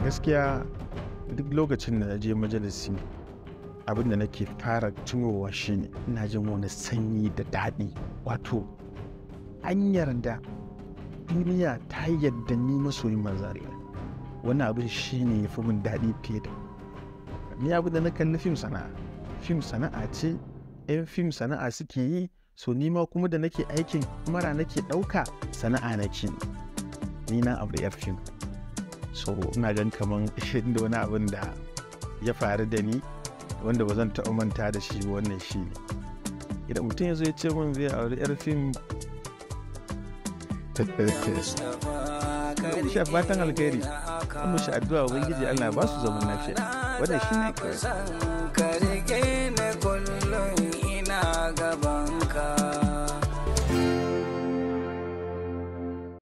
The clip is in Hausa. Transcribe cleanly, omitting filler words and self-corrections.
gaskiya duk lokacin da na je majalisi abin da nake fara tunowa shine ina jin wani sanyi da daɗi, wato an yarda duniya ta yarda ni masoyin manzon Allah. Wannan abin shine yafi min daɗi fiye da ni abin da na kalli fim sana'a ce, 'yan fim sana'a suke yi, so ni ma kuma da nake aikin mara nake ɗauka sana'a nake, ni na abu 'yar fim. So ina gan kaman da wani abin da ya faru da ni wanda ba zan taɓa manta da shi ba, wannan shi ne idan mutum ya zo ya ce min zai auri 'yar fim shi fatan alkhairi, kuma shi addu'a ubangiji Allah ba su zaman lafiya, wannan shi ne.